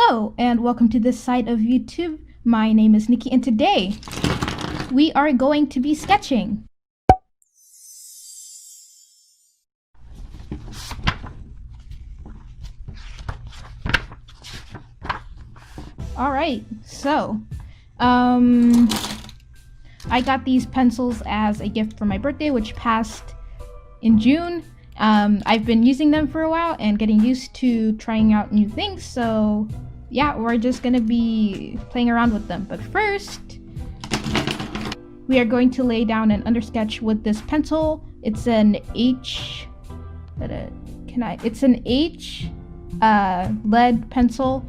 Hello and welcome to this side of YouTube. My name is Nikki and today we are going to be sketching. Alright, so I got these pencils as a gift for my birthday, which passed in June. I've been using them for a while and getting used to trying out new things, so yeah, we're just gonna be playing around with them. But first, we are going to lay down an undersketch with this pencil. It's an H lead pencil.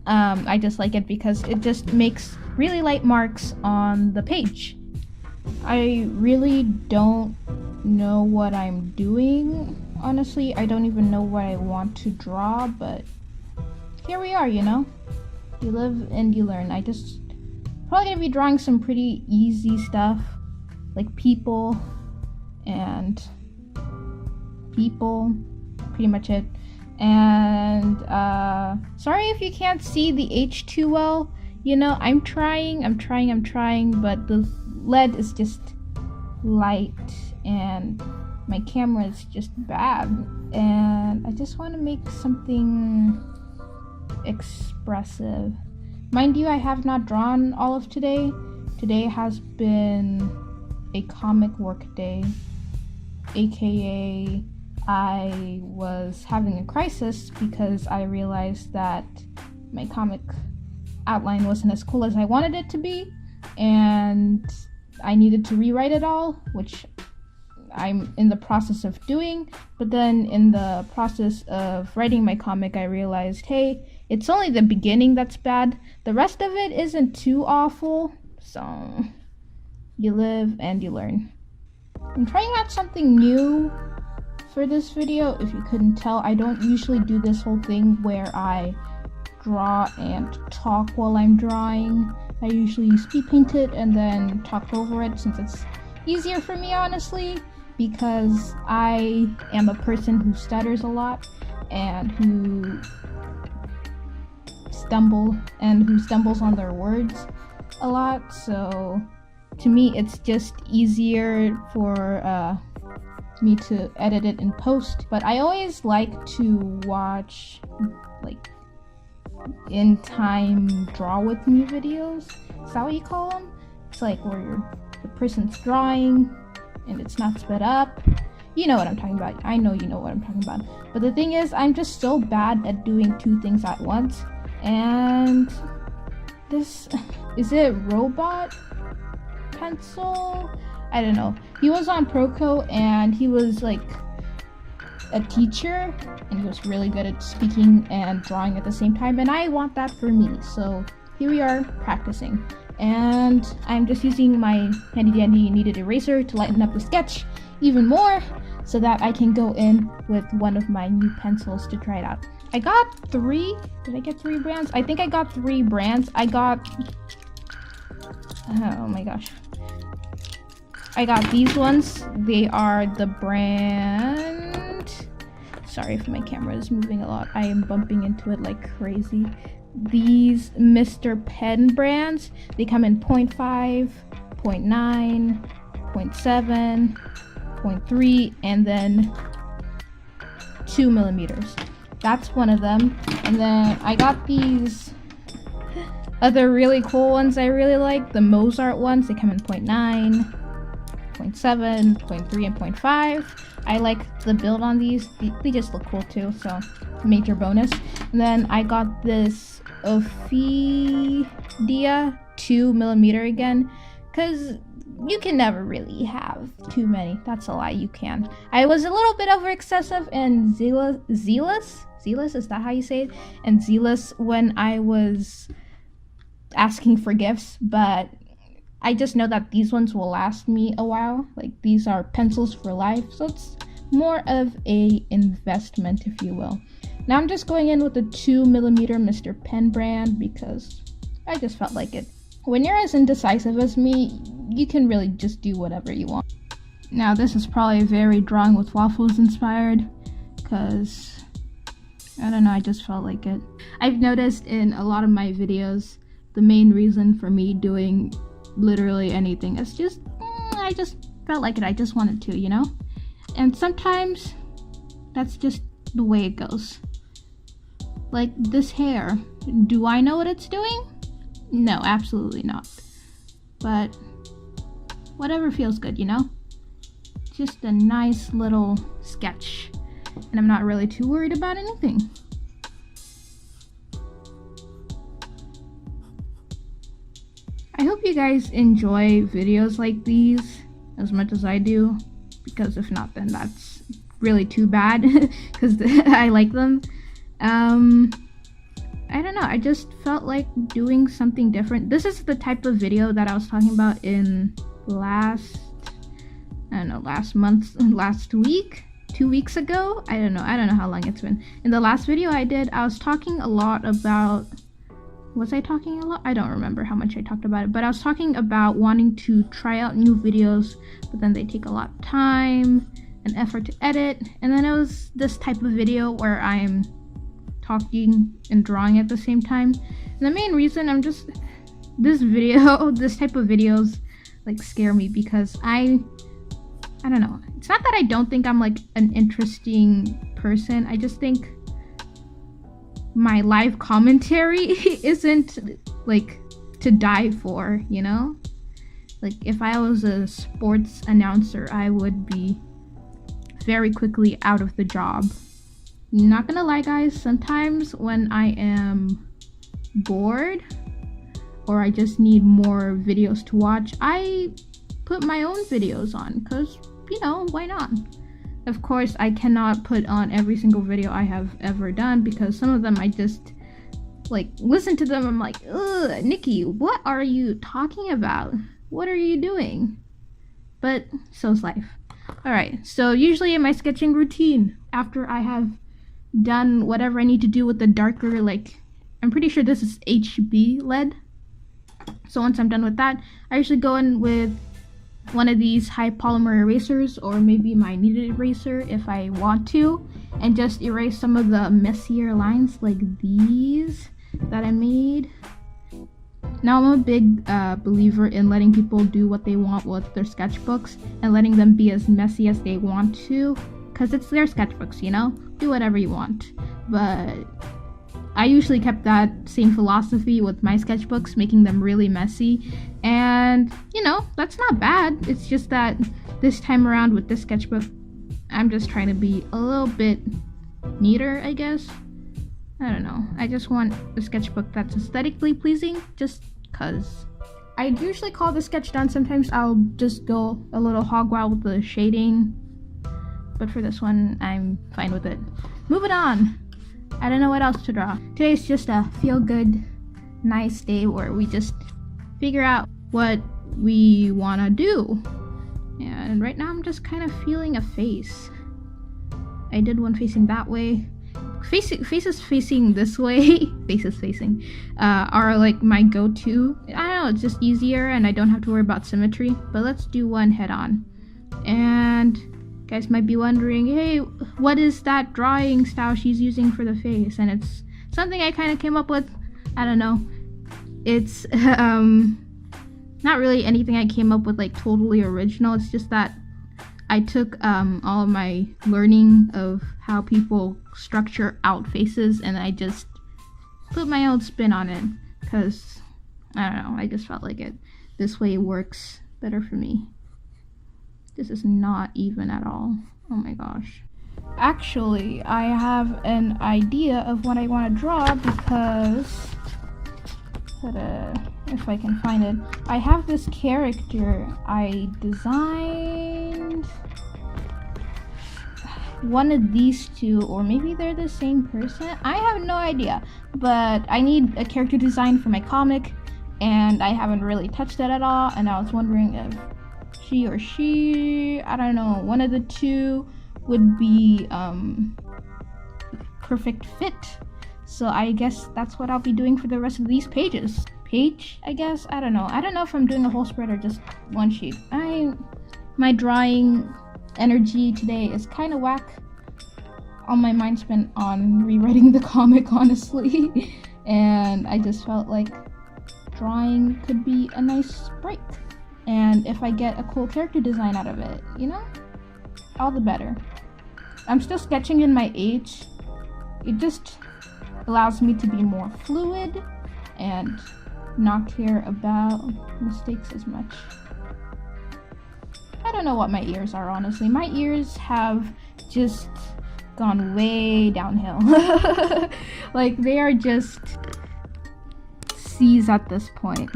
I just like it because it just makes really light marks on the page. I really don't know what I'm doing. Honestly, I don't even know what I want to draw, but here we are, you know? You live and you learn. I just probably gonna be drawing some pretty easy stuff, like people, pretty much it. And sorry if you can't see the H too well. You know, I'm trying, but the lead is just light and my camera is just bad, and I just want to make something expressive. Mind you, I have not drawn all of today. Today has been a comic work day, aka I was having a crisis because I realized that my comic outline wasn't as cool as I wanted it to be, and I needed to rewrite it all, which I'm in the process of doing. But then in the process of writing my comic, I realized, hey, it's only the beginning that's bad. The rest of it isn't too awful. So you live and you learn. I'm trying out something new for this video. If you couldn't tell, I don't usually do this whole thing where I draw and talk while I'm drawing. I usually speed paint it and then talk over it, since it's easier for me, honestly, because I am a person who stutters a lot and who stumbles on their words a lot. So to me, it's just easier for me to edit it in post. But I always like to watch like in time draw with me videos. Is that what you call them? It's like where the person's drawing and it's not sped up. You know what I'm talking about. I know you know what I'm talking about. But the thing is, I'm just so bad at doing two things at once. And this, is it robot pencil? I don't know. He was on Proco and he was like a teacher and he was really good at speaking and drawing at the same time, and I want that for me. So here we are practicing, and I'm just using my handy dandy kneaded eraser to lighten up the sketch even more so that I can go in with one of my new pencils to try it out. I got three. Did I get 3 brands? I think I got 3 brands. I got, oh my gosh, I got these ones. They are the brand, sorry if my camera is moving a lot, I am bumping into it like crazy. These Mr. Pen brands, they come in 0.5, 0.9, 0.7, 0.3, and then 2 millimeters. That's one of them. And then I got these other really cool ones I really like, the Mozart ones. They come in 0.9, 0.7, 0.3, and 0.5. I like the build on these. They just look cool too, so major bonus. And then I got this Ophidia 2 millimeter again, because you can never really have too many. That's a lie, you can. I was a little bit over excessive and zealous, is that how you say it? And zealous when I was asking for gifts, but I just know that these ones will last me a while. Like, these are pencils for life, so it's more of a investment, if you will. Now I'm just going in with the 2 millimeter Mr. Pen brand because I just felt like it. When you're as indecisive as me, you can really just do whatever you want. Now this is probably very drawing with waffles inspired, because I don't know, I just felt like it. I've noticed in a lot of my videos, the main reason for me doing literally anything is just, I just felt like it. I just wanted to, you know? And sometimes that's just the way it goes. Like this hair, do I know what it's doing? No, absolutely not. But whatever feels good, you know? Just a nice little sketch. And I'm not really too worried about anything. I hope you guys enjoy videos like these as much as I do, because if not, then that's really too bad, because I like them. I don't know, I just felt like doing something different. This is the type of video that I was talking about in last week, 2 weeks ago. I don't know how long it's been. In the last video I did, I was talking a lot about, was I talking a lot? I don't remember how much I talked about it, but I was talking about wanting to try out new videos, but then they take a lot of time and effort to edit. And then it was this type of video where I'm talking and drawing at the same time. And the main reason this type of videos like scare me, because I don't know. It's not that I don't think I'm like an interesting person. I just think my live commentary isn't like to die for, you know? Like if I was a sports announcer, I would be very quickly out of the job. Not gonna lie, guys, sometimes when I am bored or I just need more videos to watch, I put my own videos on, because, you know, why not? Of course, I cannot put on every single video I have ever done, because some of them I just like listen to them, I'm like, ugh, Nikki, what are you talking about? What are you doing? But so's life. Alright, so usually in my sketching routine, after I have done whatever I need to do with the darker, like, I'm pretty sure this is HB lead. So once I'm done with that, I usually go in with one of these high polymer erasers, or maybe my kneaded eraser if I want to, and just erase some of the messier lines like these that I made. Now I'm a big believer in letting people do what they want with their sketchbooks and letting them be as messy as they want to, because it's their sketchbooks, you know? Do whatever you want. But I usually kept that same philosophy with my sketchbooks, making them really messy. And, you know, that's not bad. It's just that this time around with this sketchbook, I'm just trying to be a little bit neater, I guess. I don't know. I just want a sketchbook that's aesthetically pleasing, just cause. I usually call the sketch done. Sometimes I'll just go a little hog wild with the shading. But for this one, I'm fine with it. Moving on. I don't know what else to draw. Today's just a feel-good, nice day where we just figure out what we want to do. And right now I'm just kind of feeling a face. I did one facing that way. Faces facing this way, faces facing, are like my go-to. I don't know, it's just easier and I don't have to worry about symmetry. But let's do one head-on. And you guys might be wondering, hey, what is that drawing style she's using for the face? And it's something I kind of came up with. I don't know. It's not really anything I came up with like totally original. It's just that I took all of my learning of how people structure out faces and I just put my own spin on it, because I don't know, I just felt like it. This way works better for me. This is not even at all. Oh my gosh. Actually, I have an idea of what I want to draw, because if I can find it, I have this character I designed. One of these two, or maybe they're the same person. I have no idea, but I need a character design for my comic, and I haven't really touched it at all. And I was wondering if he or she, I don't know, one of the two would be perfect fit. So I guess that's what I'll be doing for the rest of these pages. I guess? I don't know if I'm doing a whole spread or just one sheet. My drawing energy today is kind of whack. all my mind spent on rewriting the comic, honestly. And I just felt like drawing could be a nice break. And if I get a cool character design out of it, you know, all the better. I'm still sketching in my H. It just allows me to be more fluid and not care about mistakes as much. I don't know what my ears are, honestly. My ears have just gone way downhill. Like, they are just C's at this point.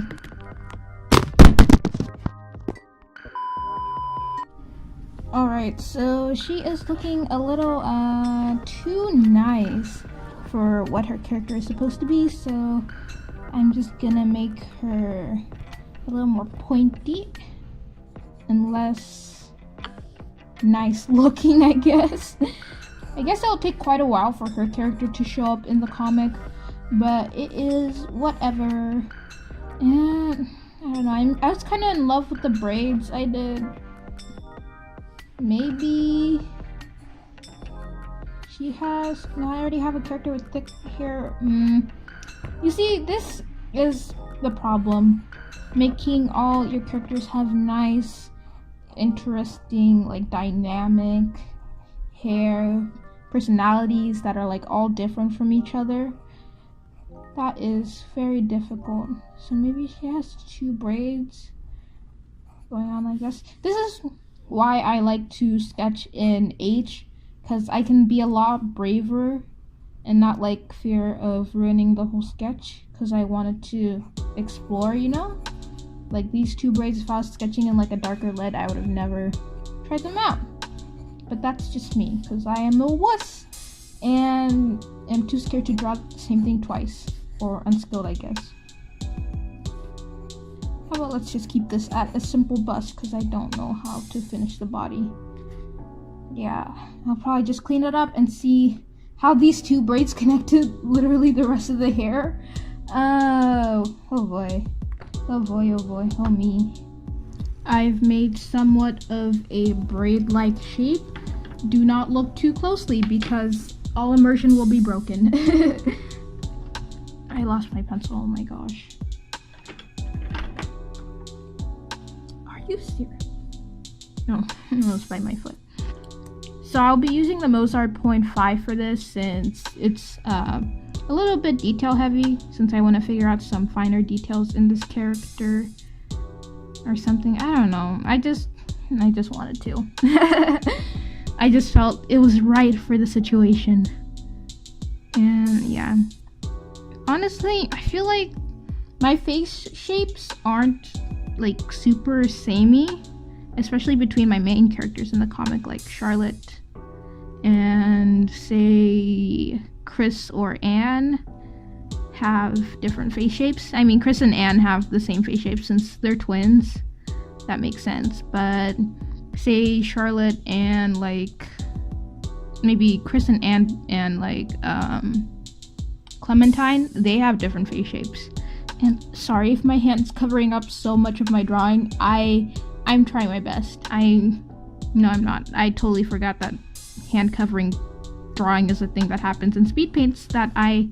Alright, so she is looking a little too nice for what her character is supposed to be, so I'm just gonna make her a little more pointy and less nice looking, I guess. I guess it'll take quite a while for her character to show up in the comic, but it is whatever. And I don't know, I was kind of in love with the braids I did. Maybe she has. No, I already have a character with thick hair. You see, this is the problem. Making all your characters have nice, interesting, like dynamic hair, personalities that are like all different from each other. That is very difficult. So maybe she has 2 braids going on like this. This is why I like to sketch in H, because I can be a lot braver and not like fear of ruining the whole sketch, because I wanted to explore, you know? Like these 2 braids, if I was sketching in like a darker lead, I would have never tried them out. But that's just me, because I am a wuss and am too scared to draw the same thing twice, or unskilled, I guess. How about let's just keep this at a simple bust, because I don't know how to finish the body. Yeah, I'll probably just clean it up and see how these 2 braids connect to literally the rest of the hair. Oh boy. Oh boy, oh boy, oh me. I've made somewhat of a braid-like shape. Do not look too closely because all immersion will be broken. I lost my pencil, oh my gosh. Are you serious? No, I almost bite my foot. So I'll be using the Mozart 0.5 for this, since it's a little bit detail heavy, since I want to figure out some finer details in this character or something. I don't know. I just wanted to. I just felt it was right for the situation. And yeah. Honestly, I feel like my face shapes aren't like super samey, especially between my main characters in the comic, like Charlotte and say Chris or Anne have different face shapes. I mean, Chris and Anne have the same face shape since they're twins. That makes sense. But say Charlotte and like maybe Chris and Anne and like Clementine, they have different face shapes. And sorry if my hand's covering up so much of my drawing. I'm trying my best. No, I'm not. I totally forgot that hand covering drawing is a thing that happens in speed paints that I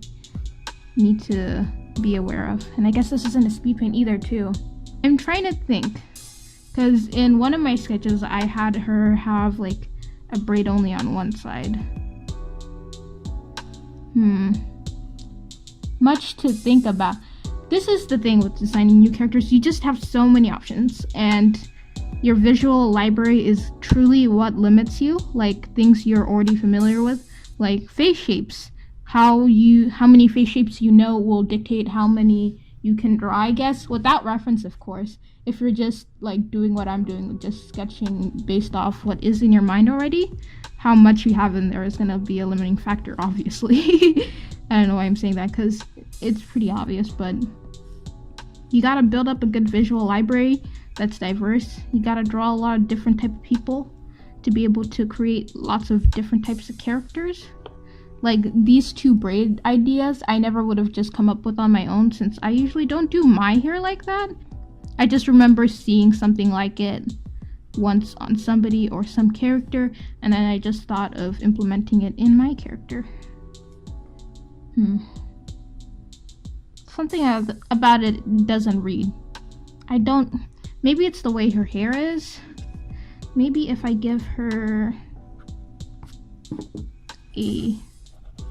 need to be aware of. And I guess this isn't a speed paint either, too. I'm trying to think, because in one of my sketches I had her have like a braid only on one side. Much to think about. This is the thing with designing new characters. You just have so many options, and your visual library is truly what limits you, like things you're already familiar with, like face shapes. How many face shapes you know will dictate how many you can draw, I guess, without reference, of course. If you're just like doing what I'm doing, just sketching based off what is in your mind already, how much you have in there is gonna be a limiting factor, obviously. I don't know why I'm saying that, because it's pretty obvious, but you gotta build up a good visual library that's diverse. You gotta draw a lot of different type of people to be able to create lots of different types of characters. Like these 2 braid ideas, I never would have just come up with on my own, since I usually don't do my hair like that. I just remember seeing something like it once on somebody or some character, and then I just thought of implementing it in my character. Something about it doesn't read. Maybe it's the way her hair is. Maybe if I give her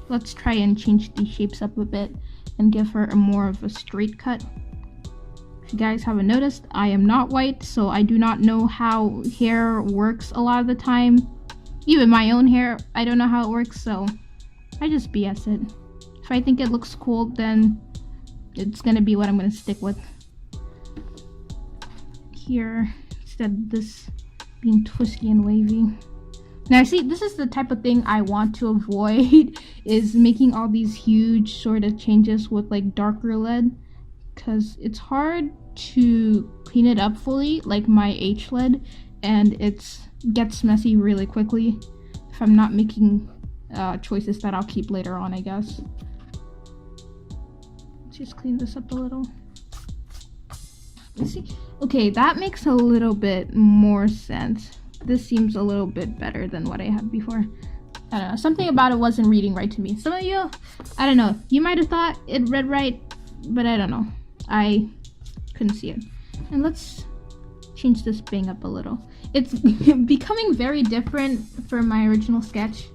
let's try and change these shapes up a bit and give her a more of a straight cut. If you guys haven't noticed, I am not white, so I do not know how hair works a lot of the time. Even my own hair, I don't know how it works, so I just BS it. If I think it looks cool, then it's gonna be what I'm gonna stick with. Here, instead of this being twisty and wavy. Now see, this is the type of thing I want to avoid, is making all these huge sort of changes with like darker lead, because it's hard to clean it up fully, like my H lead, and it gets messy really quickly if I'm not making choices that I'll keep later on, I guess. Let's just clean this up a little. Let's see. Okay, that makes a little bit more sense. This seems a little bit better than what I had before. I don't know, something about it wasn't reading right to me. Some of you, I don't know, you might have thought it read right, but I don't know. I couldn't see it. And let's change this bang up a little. It's becoming very different from my original sketch.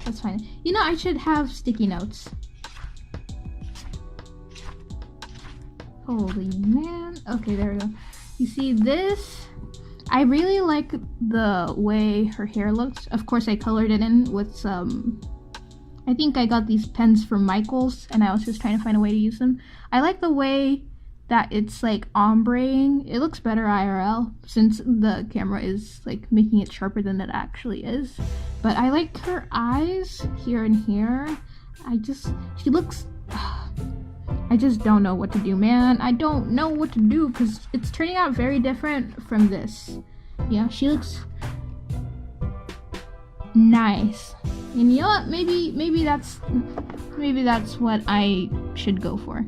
That's fine. You know, I should have sticky notes. Holy man. Okay, there we go. You see this? I really like the way her hair looks. Of course, I colored it in with some... I think I got these pens from Michael's, and I was just trying to find a way to use them. I like the way that it's like ombreing. It looks better IRL, since the camera is like making it sharper than it actually is. But I like her eyes here and here. She looks... I just don't know what to do, man. I don't know what to do because it's turning out very different from this. Yeah, she looks nice. And you know what? Maybe that's what I should go for.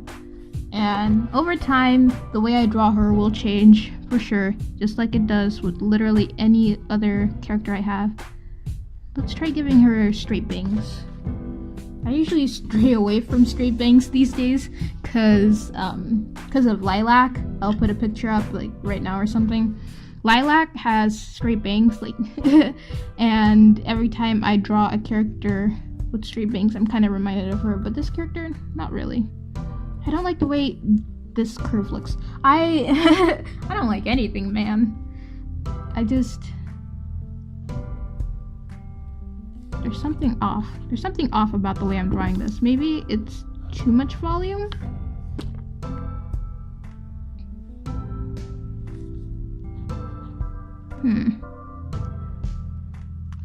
And over time, the way I draw her will change for sure, just like it does with literally any other character I have. Let's try giving her straight bangs. I usually stray away from straight bangs these days because of Lilac. I'll put a picture up like right now or something. Lilac has straight bangs, like, and every time I draw a character with straight bangs, I'm kind of reminded of her. But this character, not really. I don't like the way this curve looks. I don't like anything, man. There's something off. There's something off about the way I'm drawing this. Maybe it's too much volume?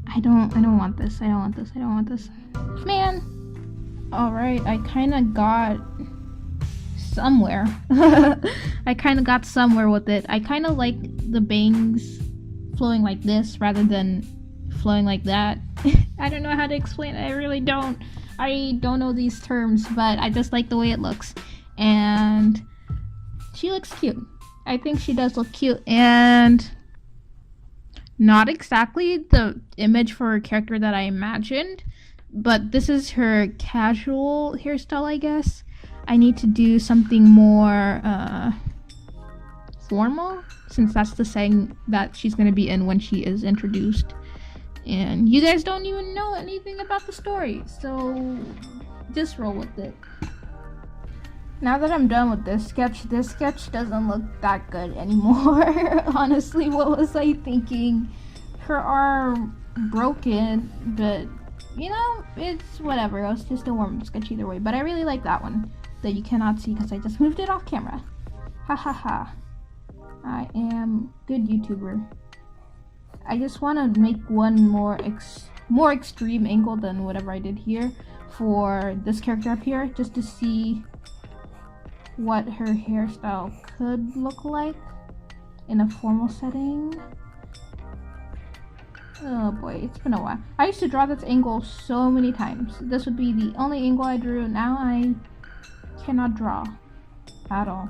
I don't want this. I don't want this. I don't want this. Man! Alright, I kinda got somewhere. I kinda got somewhere with it. I kinda like the bangs flowing like this rather than flowing like that. I don't know how to explain it. I really don't. I don't know these terms, but I just like the way it looks. And she looks cute. I think she does look cute, and not exactly the image for her character that I imagined, but this is her casual hairstyle, I guess. I need to do something more formal, since that's the setting that she's going to be in when she is introduced. And you guys don't even know anything about the story, so just roll with it. Now that I'm done with this sketch doesn't look that good anymore. Honestly, what was I thinking? Her arm broken, but you know, it's whatever. It's just a warm-up sketch either way. But I really like that one that you cannot see because I just moved it off camera. Ha ha ha. I am good YouTuber. I just want to make one more extreme angle than whatever I did here for this character up here, just to see what her hairstyle could look like in a formal setting. Oh boy, it's been a while. I used to draw this angle so many times. This would be the only angle I drew. Now I cannot draw at all.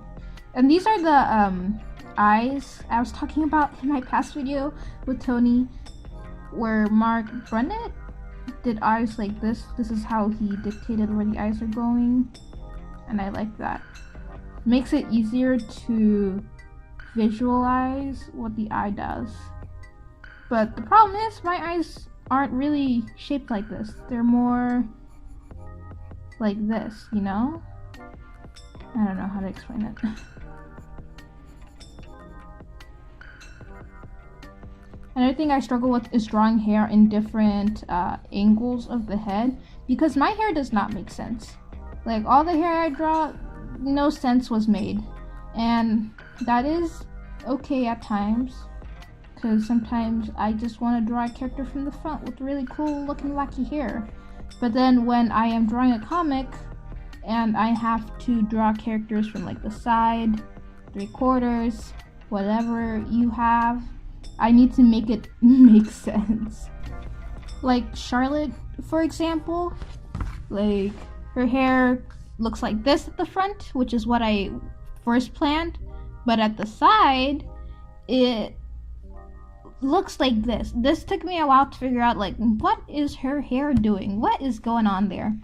And these are the eyes I was talking about in my past video with Tony, where Mark Brunnett did eyes like this. This is how he dictated where the eyes are going, and I like that. Makes it easier to visualize what the eye does. But the problem is my eyes aren't really shaped like this. They're more like this, you know? I don't know how to explain it. Another thing I struggle with is drawing hair in different angles of the head, because my hair does not make sense. Like, all the hair I draw, no sense was made. And that is okay at times, because sometimes I just want to draw a character from the front with really cool looking wacky hair. But then when I am drawing a comic and I have to draw characters from like the side, 3/4, whatever you have, I need to make it make sense. Like Charlotte, for example, like her hair looks like this at the front, which is what I first planned, but at the side it looks like this. This took me a while to figure out, like, what is her hair doing? What is going on there?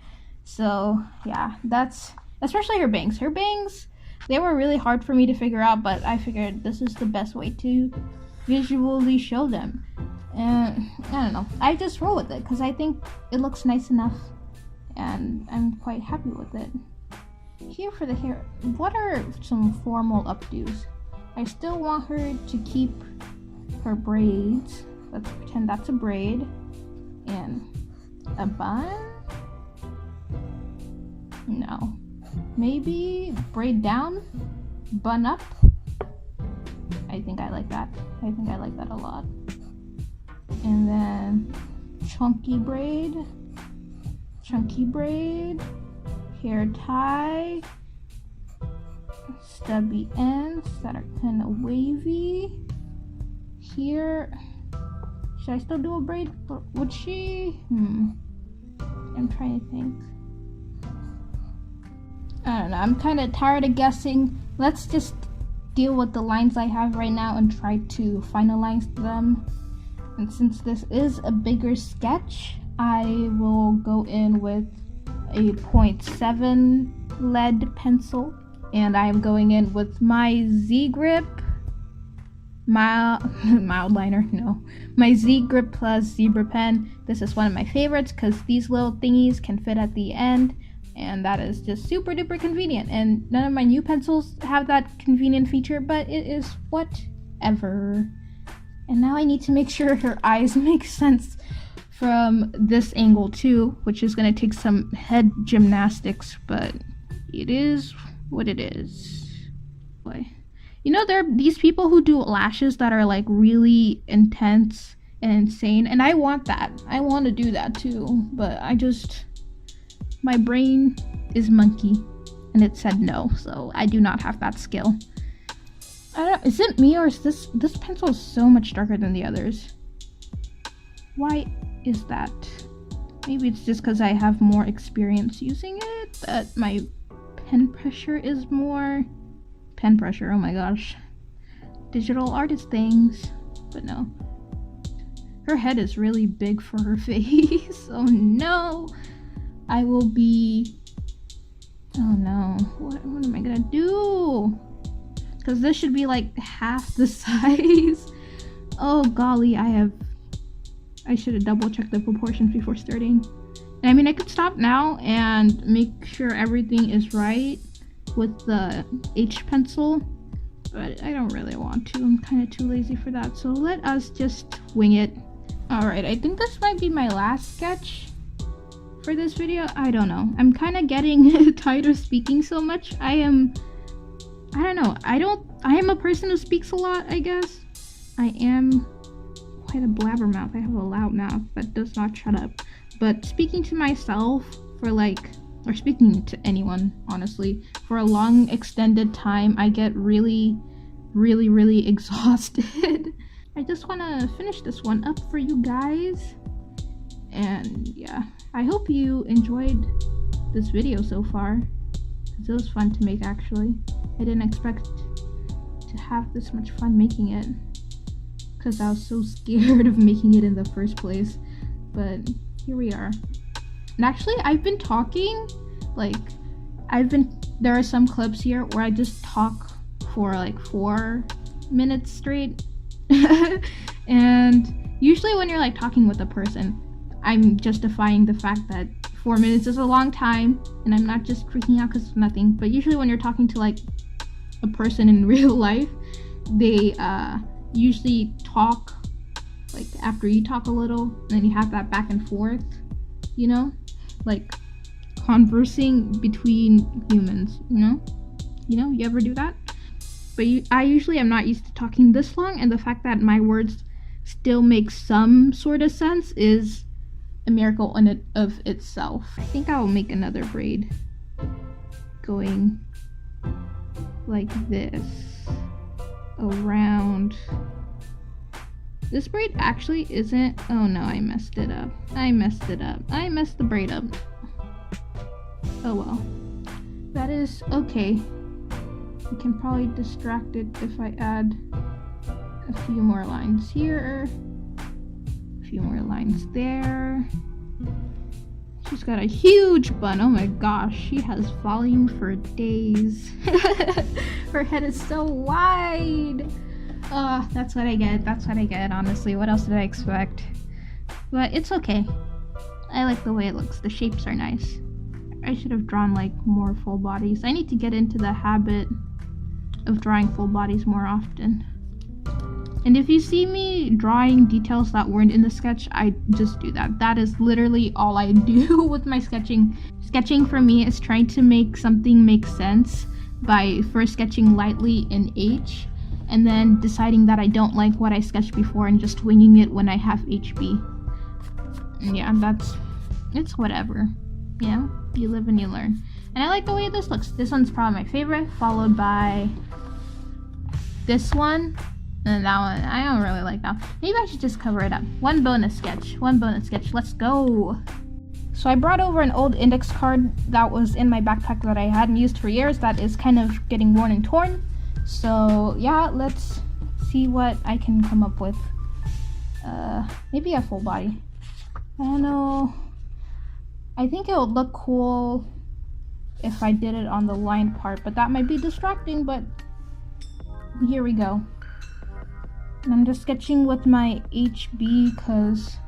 So yeah, that's especially her bangs. Her bangs, they were really hard for me to figure out, but I figured this is the best way to visually show them. And I don't know, I just roll with it because I think it looks nice enough and I'm quite happy with it. Here for the hair, what are some formal updos? I still want her to keep her braids. Let's pretend that's a braid. And a bun? No. Maybe braid down, bun up. I think I like that. I think I like that a lot. And then chunky braid, hair tie, stubby ends that are kind of wavy. Here, should I still do a braid? Would she? I'm trying to think. I don't know, I'm kind of tired of guessing. Let's just deal with the lines I have right now and try to finalize them. And since this is a bigger sketch, I will go in with a 0.7 lead pencil, and I'm going in with my Z-Grip mild liner, no, my Z-Grip plus zebra pen. This is one of my favorites because these little thingies can fit at the end, and that is just super duper convenient. And none of my new pencils have that convenient feature, but it is whatever. And now I need to make sure her eyes make sense from this angle too, which is going to take some head gymnastics, but it is what it is. Boy. You know, there are these people who do lashes that are like really intense and insane, and I want that. I want to do that too, but my brain is monkey and it said no, so I do not have that skill. I don't know, is it me or is this pencil is so much darker than the others? Why is that? Maybe it's just because I have more experience using it, that my pen pressure is more. Pen pressure, oh my gosh. Digital artist things. But no. Her head is really big for her face. Oh no. I will be. Oh no. What am I gonna do? Because this should be like half the size. Oh golly, I should have double checked the proportions before starting. And I mean, I could stop now and make sure everything is right with the H pencil, but I don't really want to. I'm kind of too lazy for that, so let us just wing it. Alright, I think this might be my last sketch for this video. I don't know. I'm kind of getting tired of speaking so much. I don't know. I am a person who speaks a lot, I guess. I am quite a blabbermouth. I have a loud mouth that does not shut up. But speaking to myself for or speaking to anyone, honestly, for a long extended time, I get really, really, really exhausted. I just want to finish this one up for you guys. And yeah, I hope you enjoyed this video so far. It was fun to make, actually. I didn't expect to have this much fun making it, because I was so scared of making it in the first place. But here we are. And actually, I've been talking, like, there are some clips here where I just talk for like 4 minutes straight. And usually when you're like talking with a person, I'm justifying the fact that 4 minutes is a long time, and I'm not just freaking out because of nothing. But usually when you're talking to like a person in real life, they usually talk like after you talk a little, and then you have that back and forth, you know, like conversing between humans, you ever do that? But I usually am not used to talking this long, and the fact that my words still make some sort of sense is a miracle in it of itself. I think I will make another braid going like this around. This braid actually isn't. Oh no, I messed it up. I messed the braid up. Oh well. That is okay. I can probably distract it if I add a few more lines here. A few more lines there. She's got a huge bun. Oh my gosh, she has volume for days. Her head is so wide. That's what I get, honestly. What else did I expect? But it's okay. I like the way it looks. The shapes are nice. I should have drawn like more full bodies. I need to get into the habit of drawing full bodies more often. And if you see me drawing details that weren't in the sketch, I just do that. That is literally all I do with my sketching. Sketching for me is trying to make something make sense by first sketching lightly in H, and then deciding that I don't like what I sketched before and just winging it when I have HB. Yeah, it's whatever. Yeah, you live and you learn. And I like the way this looks. This one's probably my favorite, followed by this one, and that one. I don't really like that. Maybe I should just cover it up. One bonus sketch. Let's go. So I brought over an old index card that was in my backpack that I hadn't used for years that is kind of getting worn and torn. So yeah, let's see what I can come up with. Maybe a full body. I don't know. I think it would look cool if I did it on the line part, but that might be distracting, but here we go. And I'm just sketching with my HB because,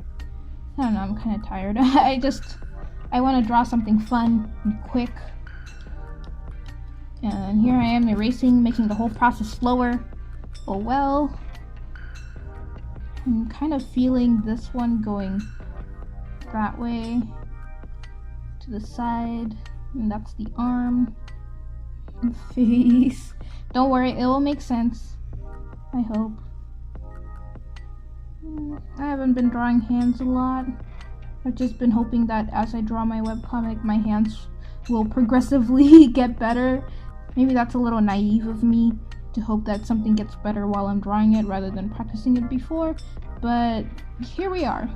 I don't know, I'm kind of tired. I want to draw something fun and quick. And here I am erasing, making the whole process slower. Oh well. I'm kind of feeling this one going that way to the side, and that's the arm and face. Don't worry, it will make sense, I hope. I haven't been drawing hands a lot. I've just been hoping that as I draw my webcomic, my hands will progressively get better. Maybe that's a little naive of me to hope that something gets better while I'm drawing it rather than practicing it before, but here we are.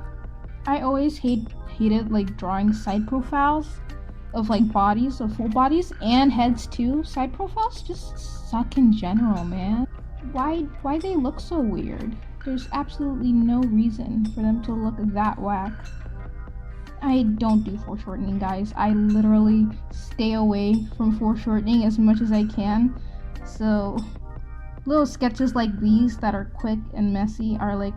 I always hated like drawing side profiles of like bodies, of full bodies, and heads too. Side profiles just suck in general, man. Why they look so weird? There's absolutely no reason for them to look that whack. I don't do foreshortening, guys. I literally stay away from foreshortening as much as I can. So little sketches like these that are quick and messy are like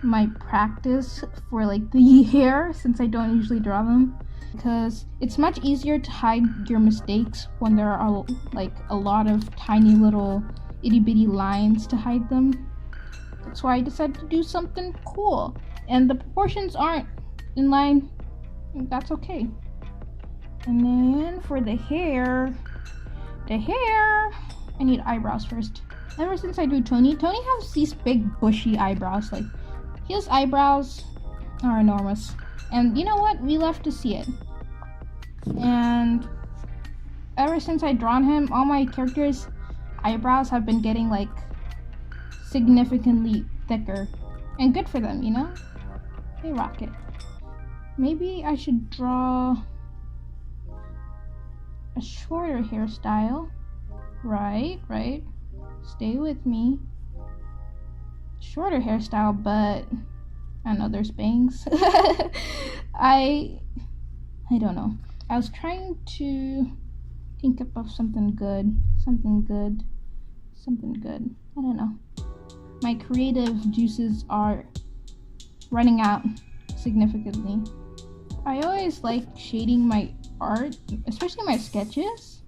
my practice for like the year, since I don't usually draw them, because it's much easier to hide your mistakes when there are like a lot of tiny little itty bitty lines to hide them. That's why I decided to do something cool, and the proportions aren't in line. That's okay. And then for the hair, I need eyebrows first. Ever since I drew Tony has these big bushy eyebrows. Like, his eyebrows are enormous, and you know what? We love to see it. And ever since I drawn him, all my characters' eyebrows have been getting like significantly thicker, and good for them, you know? They rock it. Maybe I should draw a shorter hairstyle. Right. Stay with me. Shorter hairstyle, but I don't know, there's bangs. I don't know. I was trying to think of something good. Something good. I don't know. My creative juices are running out significantly. I always like shading my art, especially my sketches,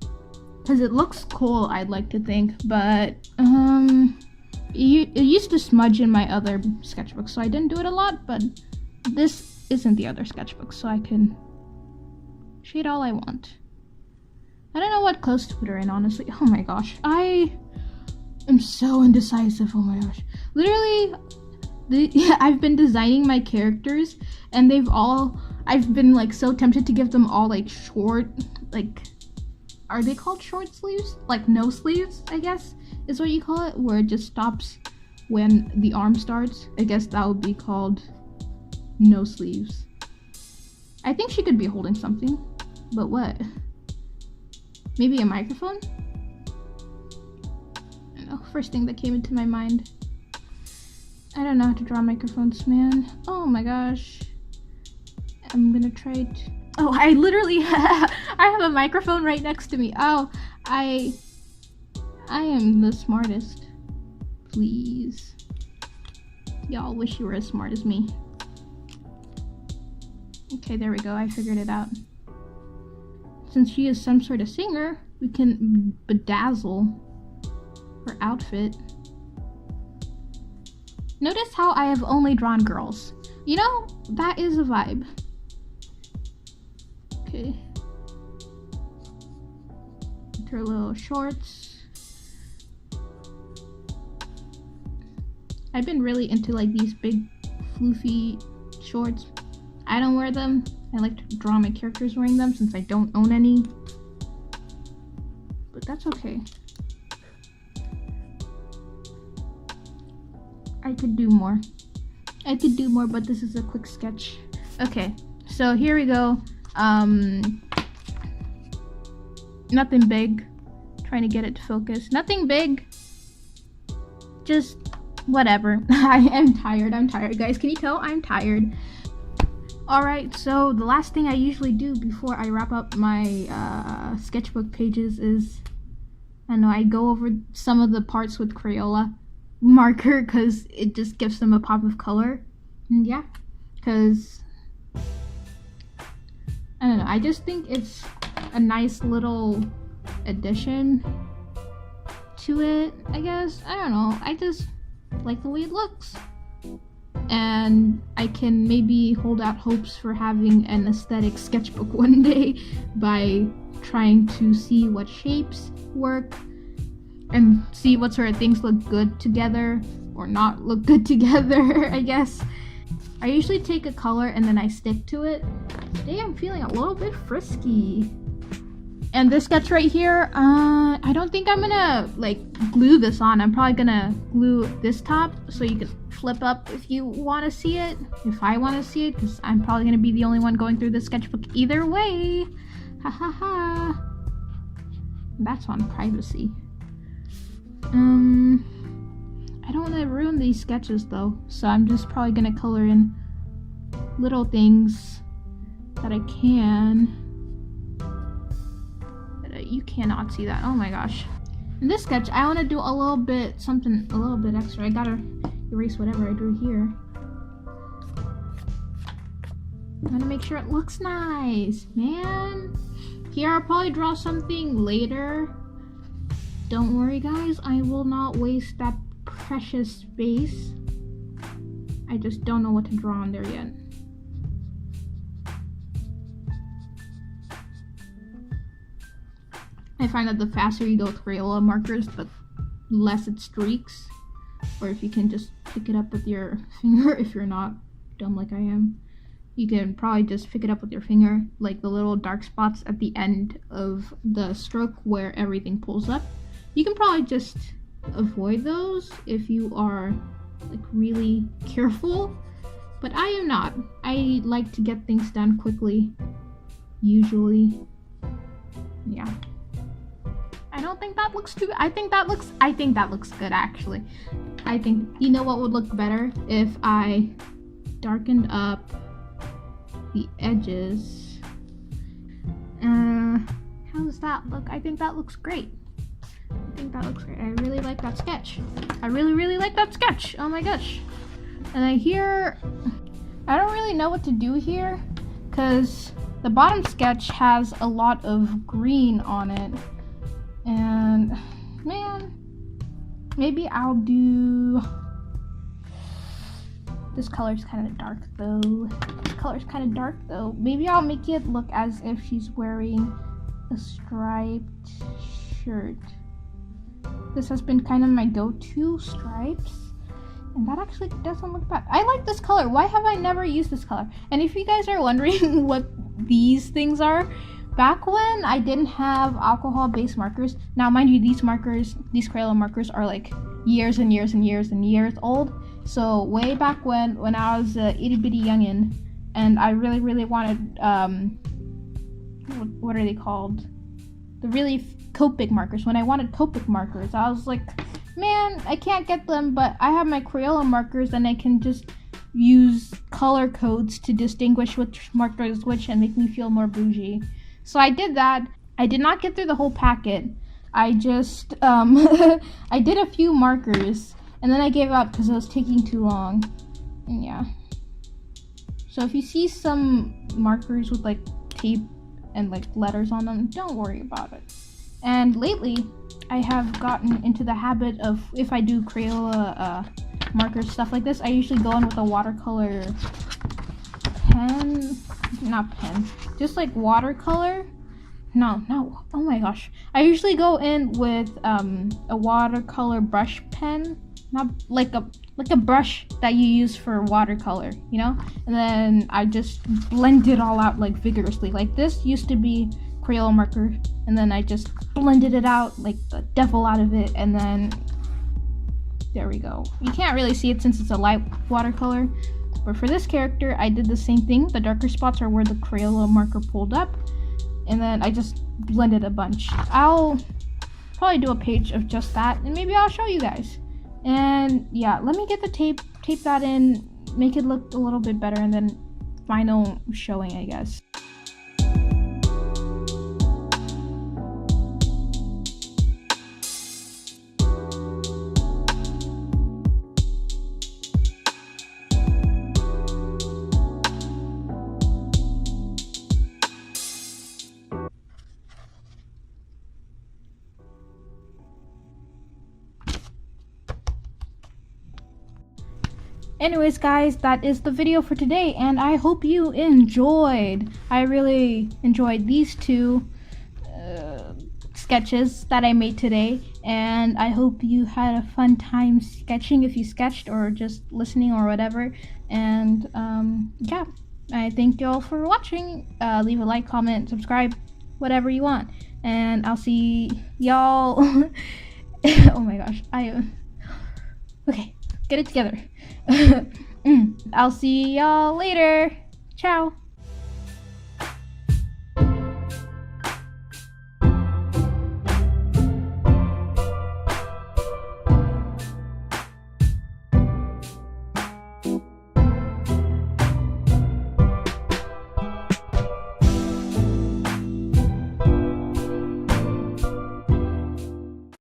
because it looks cool, I'd like to think, but it used to smudge in my other sketchbook, so I didn't do it a lot, but this isn't the other sketchbook, so I can shade all I want. I don't know what clothes to put her in, honestly. Oh my gosh, I am so indecisive. Oh my gosh, literally I've been designing my characters, and I've been like so tempted to give them all like short, like, are they called short sleeves? Like no sleeves, I guess is what you call it, where it just stops when the arm starts. I guess that would be called no sleeves. I think she could be holding something, but what? Maybe a microphone? I don't know, first thing that came into my mind. I don't know how to draw microphones, man. Oh my gosh. I'm gonna try it. Oh, I literally I have a microphone right next to me. Oh, I am the smartest. Please. Y'all wish you were as smart as me. Okay, there we go. I figured it out. Since she is some sort of singer, we can bedazzle her outfit. Notice how I have only drawn girls. You know, that is a vibe. Okay. With her little shorts. I've been really into like these big floofy shorts. I don't wear them. I like to draw my characters wearing them since I don't own any. But that's okay. I could do more. But this is a quick sketch. Okay, so here we go. Nothing big. Trying to get it to focus. Nothing big. Just whatever. I am tired. Guys, can you tell I'm tired? Alright, so the last thing I usually do before I wrap up my sketchbook pages is, I don't know, I go over some of the parts with Crayola marker because it just gives them a pop of color. And yeah, because I don't know, I just think it's a nice little addition to it, I guess. I don't know, I just like the way it looks. And I can maybe hold out hopes for having an aesthetic sketchbook one day by trying to see what shapes work and see what sort of things look good together or not look good together, I guess. I usually take a color and then I stick to it. Today I'm feeling a little bit frisky. And this sketch right here, I don't think I'm gonna like glue this on. I'm probably gonna glue this top so you can flip up if you want to see it, if I want to see it, because I'm probably gonna be the only one going through this sketchbook either way. Ha ha ha. That's on privacy. I don't want to ruin these sketches though, so I'm just probably gonna color in little things that I can. You cannot see that. Oh my gosh. In this sketch, I want to do a little bit extra. I gotta erase whatever I drew here. I want to make sure it looks nice, man. Here, I'll probably draw something later. Don't worry, guys. I will not waste that precious space. I just don't know what to draw on there yet. I find that the faster you go with Crayola markers, the less it streaks. Or if you can just pick it up with your finger, if you're not dumb like I am, you can probably just pick it up with your finger, like the little dark spots at the end of the stroke where everything pulls up. You can probably just avoid those if you are like really careful, but I am not. I like to get things done quickly, usually. Yeah. I don't think that looks too, I think that looks good actually. I think, you know what would look better? If I darkened up the edges. How does that look? I think that looks great. I think that looks great. I really like that sketch. I really like that sketch. Oh my gosh. And I don't really know what to do here because the bottom sketch has a lot of green on it. And man, maybe I'll do, this color's kind of dark though. Maybe I'll make it look as if she's wearing a striped shirt. This has been kind of my go-to, stripes. And that actually doesn't look bad. I like this color. Why have I never used this color? And if you guys are wondering what these things are, back when I didn't have alcohol-based markers, now mind you, these Crayola markers are like years and years and years and years old. So way back when I was a itty-bitty youngin', and I really wanted, what are they called? The really Copic markers. When I wanted Copic markers, I was like, man, I can't get them, but I have my Crayola markers and I can just use color codes to distinguish which marker is which and make me feel more bougie. So I did that. I did not get through the whole packet. I just, I did a few markers and then I gave up because it was taking too long. And yeah. So if you see some markers with like tape and like letters on them, don't worry about it. And lately, I have gotten into the habit of, if I do Crayola markers, stuff like this, I usually go in with a watercolor pen, not pen, just like watercolor. No, oh my gosh. I usually go in with a watercolor brush pen, not like a brush that you use for watercolor, you know? And then I just blend it all out like vigorously. Like this used to be Crayola marker, and then I just blended it out like the devil out of it, and then there we go. You can't really see it since it's a light watercolor, but for this character I did the same thing. The darker spots are where the Crayola marker pulled up, and then I just blended a bunch. I'll probably do a page of just that, and maybe I'll show you guys. And yeah, let me get the tape that in, make it look a little bit better, and then final showing, I guess. Anyways guys, that is the video for today, and I hope you enjoyed. I really enjoyed these two sketches that I made today, and I hope you had a fun time sketching if you sketched or just listening or whatever. And yeah, I thank you all for watching. Leave a like, comment, subscribe, whatever you want, and I'll see y'all. Oh my gosh, okay, get it together. I'll see y'all later. Ciao.